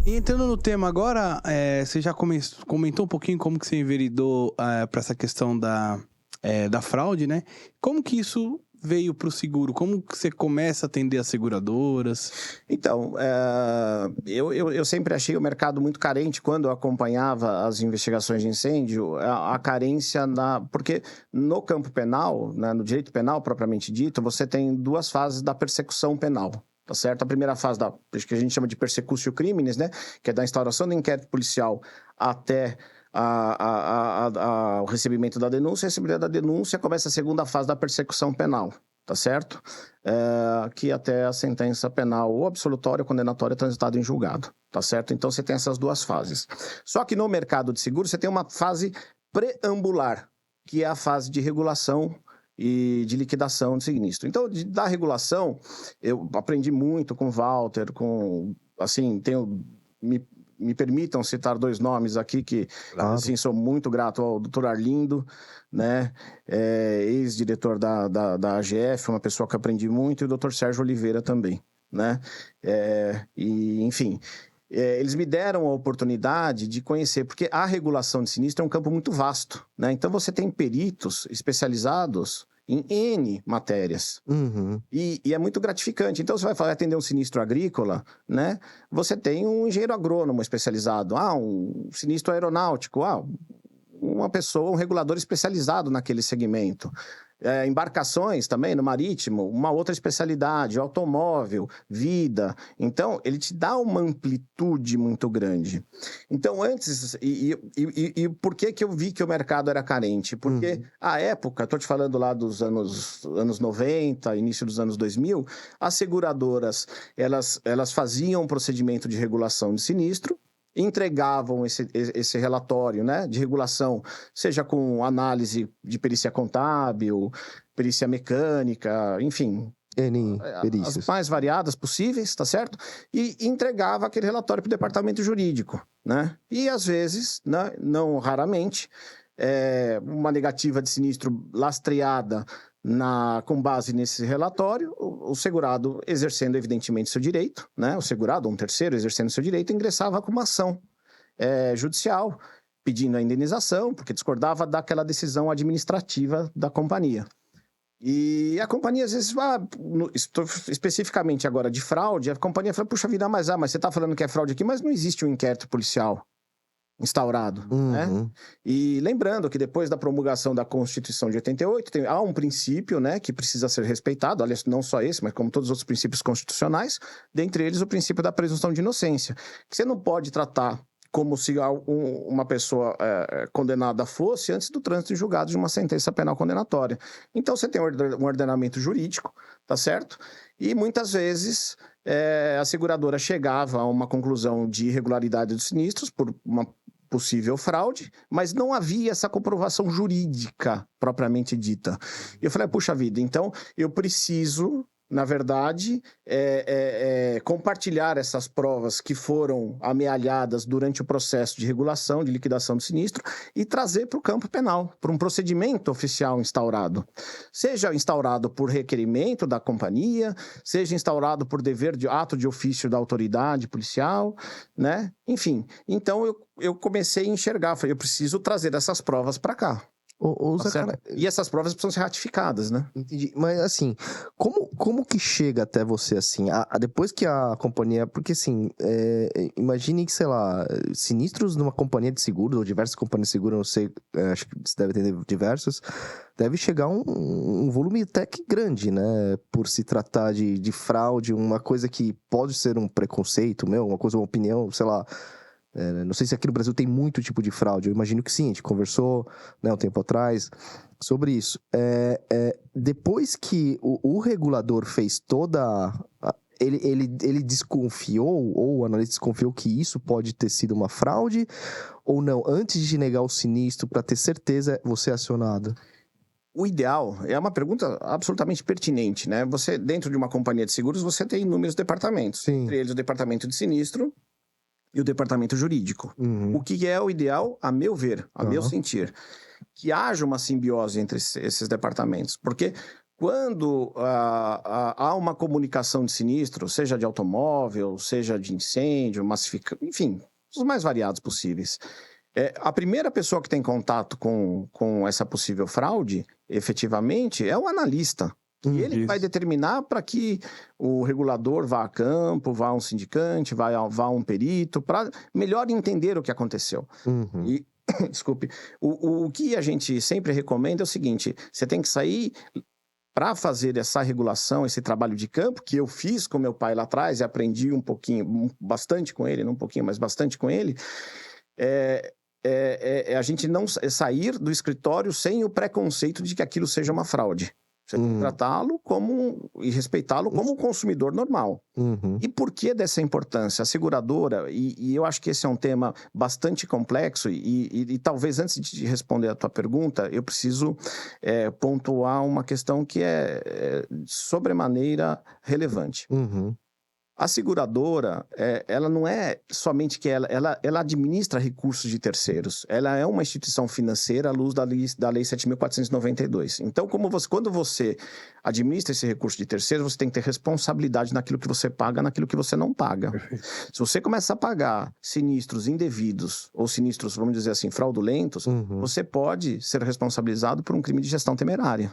E entrando no tema agora, você já comentou um pouquinho como que você enveredou para essa questão da fraude, né? Como que isso veio para o seguro? Como que você começa a atender as seguradoras? Então, eu sempre achei o mercado muito carente quando eu acompanhava as investigações de incêndio, a carência porque no campo penal, né, no direito penal propriamente dito, você tem duas fases da persecução penal. Tá certo? A primeira fase que a gente chama de persecutio criminis, né? Que é da instauração do inquérito policial até o recebimento da denúncia. Recebimento da denúncia começa a segunda fase da persecução penal, tá certo? Que até a sentença penal ou absolutória ou condenatória transitada em julgado, tá certo? Então você tem essas duas fases. Só que no mercado de seguro você tem uma fase preambular, que é a fase de regulação e de liquidação de sinistro. Então, da regulação, eu aprendi muito com o Walter, assim, me permitam citar dois nomes aqui que, claro, assim, sou muito grato ao Dr. Arlindo, né, ex-diretor da AGF, uma pessoa que aprendi muito, e o Dr. Sérgio Oliveira também, né, enfim... eles me deram a oportunidade de conhecer, porque a regulação de sinistro é um campo muito vasto, né? Então você tem peritos especializados em N matérias. Uhum. E é muito gratificante. Então você vai atender um sinistro agrícola, né? Você tem um engenheiro agrônomo especializado, um sinistro aeronáutico, uma pessoa, um regulador especializado naquele segmento. Embarcações também, no marítimo, uma outra especialidade, automóvel, vida. Então, ele te dá uma amplitude muito grande. Então, antes... E por que eu vi que o mercado era carente? Porque, à época, estou te falando lá dos anos 90, início dos anos 2000, as seguradoras, elas faziam um procedimento de regulação de sinistro, entregavam esse relatório, né, de regulação, seja com análise de perícia contábil, perícia mecânica, enfim, perícias, as mais variadas possíveis, tá certo? E entregava aquele relatório para o departamento jurídico, né? E às vezes, né, não raramente, uma negativa de sinistro lastreada com base nesse relatório, o segurado exercendo evidentemente seu direito, né? O segurado, ou um terceiro exercendo seu direito, ingressava com uma ação judicial, pedindo a indenização, porque discordava daquela decisão administrativa da companhia. E a companhia, às vezes, especificamente agora de fraude, a companhia fala, puxa vida, mas você está falando que é fraude aqui, mas não existe um inquérito policial instaurado, né? E lembrando que depois da promulgação da Constituição de 88, há um princípio, né, que precisa ser respeitado, aliás, não só esse, mas como todos os outros princípios constitucionais, dentre eles o princípio da presunção de inocência, que você não pode tratar como se uma pessoa condenada fosse antes do trânsito em julgado de uma sentença penal condenatória. Então, você tem um ordenamento jurídico, tá certo? E muitas vezes a seguradora chegava a uma conclusão de irregularidade dos sinistros por uma possível fraude, mas não havia essa comprovação jurídica propriamente dita. E eu falei, puxa vida, então eu preciso, na verdade, compartilhar essas provas que foram amealhadas durante o processo de regulação, de liquidação do sinistro, e trazer para o campo penal, para um procedimento oficial instaurado. Seja instaurado por requerimento da companhia, seja instaurado por dever de ato de ofício da autoridade policial, né? Enfim, então eu comecei a enxergar, falei, eu preciso trazer essas provas para cá. E essas provas precisam ser ratificadas, né? Entendi. Mas assim, como que chega até você assim? Depois que a companhia... Porque assim, imagine que, sei lá, sinistros numa companhia de seguros, ou diversas companhias de seguros, não sei, acho que você deve ter diversas, deve chegar um volume até que grande, né? Por se tratar de fraude, uma coisa que pode ser um preconceito, uma coisa, uma opinião, sei lá... não sei se aqui no Brasil tem muito tipo de fraude, eu imagino que sim, a gente conversou, né, um tempo atrás sobre isso. Depois que o regulador fez ele desconfiou, ou o analista desconfiou que isso pode ter sido uma fraude, ou não? Antes de negar o sinistro, para ter certeza, você é acionado? O ideal é uma pergunta absolutamente pertinente, né? Você, dentro de uma companhia de seguros, você tem inúmeros departamentos. Sim. Entre eles o departamento de sinistro e o departamento jurídico. O que é o ideal, a meu ver, a meu sentir? Que haja uma simbiose entre esses departamentos. Porque quando há uma comunicação de sinistro, seja de automóvel, seja de incêndio, enfim, os mais variados possíveis, a primeira pessoa que tem contato com essa possível fraude, efetivamente, é o analista. E ele vai determinar para que o regulador vá a campo, vá a um sindicante, vá a um perito, para melhor entender o que aconteceu. E, desculpe, o que a gente sempre recomenda é o seguinte: você tem que sair para fazer essa regulação, esse trabalho de campo, que eu fiz com meu pai lá atrás e aprendi um pouquinho, bastante com ele, não um pouquinho, mas bastante com ele, a gente não sair do escritório sem o preconceito de que aquilo seja uma fraude. Você tem que tratá-lo e respeitá-lo como um consumidor normal. E por que dessa importância? A seguradora, e eu acho que esse é um tema bastante complexo, e talvez antes de responder a tua pergunta, eu preciso pontuar uma questão que é sobremaneira relevante. A seguradora, ela não é somente que ela administra recursos de terceiros. Ela é uma instituição financeira à luz da Lei 7.492. Então, quando você administra esse recurso de terceiros, você tem que ter responsabilidade naquilo que você paga, naquilo que você não paga. Perfeito. Se você começa a pagar sinistros indevidos, ou sinistros, vamos dizer assim, fraudulentos, você pode ser responsabilizado por um crime de gestão temerária.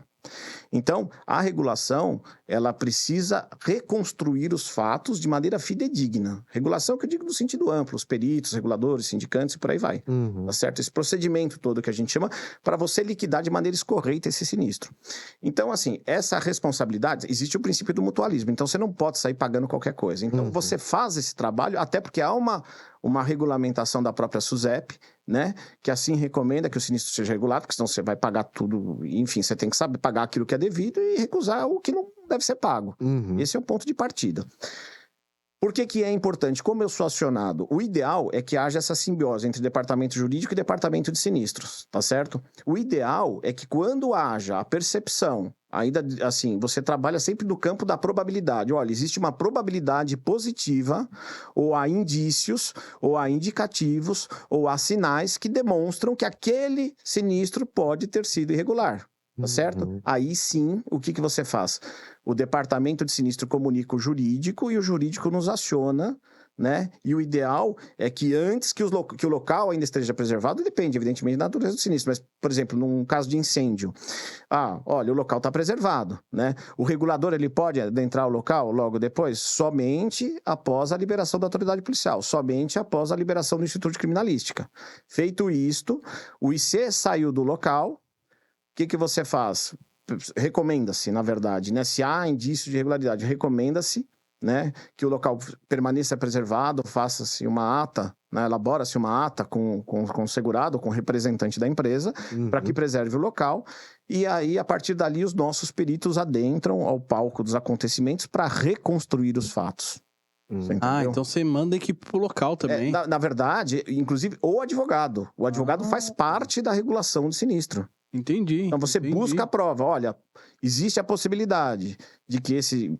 Então, a regulação, ela precisa reconstruir os fatos de maneira fidedigna. Regulação que eu digo no sentido amplo, os peritos, reguladores, sindicantes e por aí vai. Tá certo? Esse procedimento todo que a gente chama para você liquidar de maneira escorreita esse sinistro. Então, assim, essa responsabilidade, existe o princípio do mutualismo. Então, você não pode sair pagando qualquer coisa. Então, você faz esse trabalho, até porque há uma regulamentação da própria SUSEP, né, que assim recomenda que o sinistro seja regulado, porque senão você vai pagar tudo, enfim, você tem que saber pagar aquilo que é devido e recusar o que não deve ser pago. Esse é o ponto de partida. Por que é importante? Como eu sou acionado, o ideal é que haja essa simbiose entre departamento jurídico e departamento de sinistros, tá certo? O ideal é que quando haja a percepção, ainda assim, você trabalha sempre no campo da probabilidade. Olha, existe uma probabilidade positiva, ou há indícios, ou há indicativos, ou há sinais que demonstram que aquele sinistro pode ter sido irregular. Tá certo? Aí sim, o que você faz? O departamento de sinistro comunica o jurídico e o jurídico nos aciona, né? E o ideal é que antes que o local ainda esteja preservado, depende, evidentemente, da natureza do sinistro. Mas, por exemplo, num caso de incêndio, olha, o local está preservado, né? O regulador, ele pode adentrar o local logo depois? Somente após a liberação da autoridade policial, somente após a liberação do Instituto de Criminalística. Feito isto, o IC saiu do local. O que você faz? Recomenda-se, na verdade, né? Se há indício de irregularidade, recomenda-se, né, que o local permaneça preservado, faça-se uma ata, né, elabora-se uma ata com o segurado, com o representante da empresa, para que preserve o local. E aí, a partir dali, os nossos peritos adentram ao palco dos acontecimentos para reconstruir os fatos. Então você manda a equipe pro local também. Na verdade, inclusive, o advogado. O advogado faz parte da regulação do sinistro. Entendi. Então você busca a prova. Olha, existe a possibilidade de que esse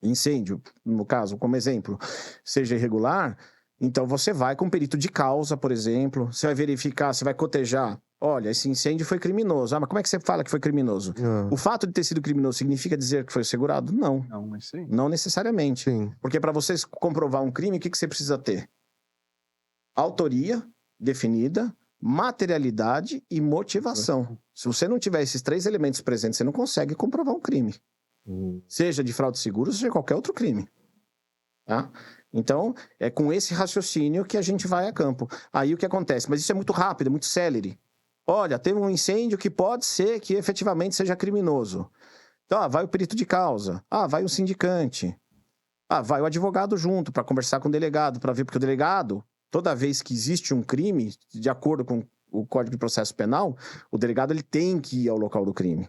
incêndio, no caso, como exemplo, seja irregular. Então você vai com um perito de causa, por exemplo. Você vai verificar, você vai cotejar. Olha, esse incêndio foi criminoso. Mas como é que você fala que foi criminoso? O fato de ter sido criminoso significa dizer que foi segurado? Não. Não necessariamente. Sim. Porque para você comprovar um crime, o que você precisa ter? Autoria definida, materialidade e motivação. Se você não tiver esses 3 elementos presentes, você não consegue comprovar um crime. Seja de fraude de seguro, seja qualquer outro crime. Tá? Então, é com esse raciocínio que a gente vai a campo. Aí o que acontece? Mas isso é muito rápido, é muito célere. Olha, teve um incêndio que pode ser que efetivamente seja criminoso. Então, vai o perito de causa. Vai o sindicante. Vai o advogado junto para conversar com o delegado, para ver, porque o delegado, toda vez que existe um crime, de acordo com o Código de Processo Penal, o delegado ele tem que ir ao local do crime.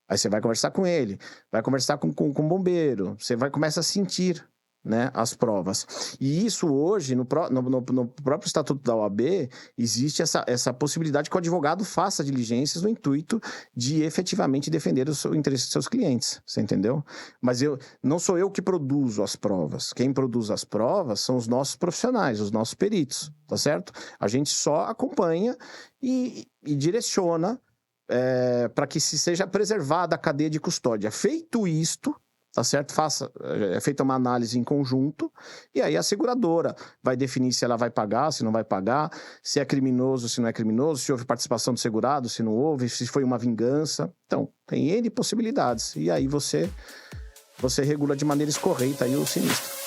Aí você vai conversar com ele, vai conversar com o bombeiro, você vai começar a sentir, né, as provas. E isso hoje, no próprio Estatuto da OAB, existe essa possibilidade que o advogado faça diligências no intuito de efetivamente defender o interesse dos seus clientes, você entendeu? Mas não sou eu que produzo as provas. Quem produz as provas são os nossos profissionais, os nossos peritos, tá certo? A gente só acompanha e direciona para que se seja preservada a cadeia de custódia. Feito isto, tá certo? É feita uma análise em conjunto, e aí a seguradora vai definir se ela vai pagar, se não vai pagar, se é criminoso, se não é criminoso, se houve participação do segurado, se não houve, se foi uma vingança. Então, tem N possibilidades. E aí você regula de maneira escorreita aí o sinistro.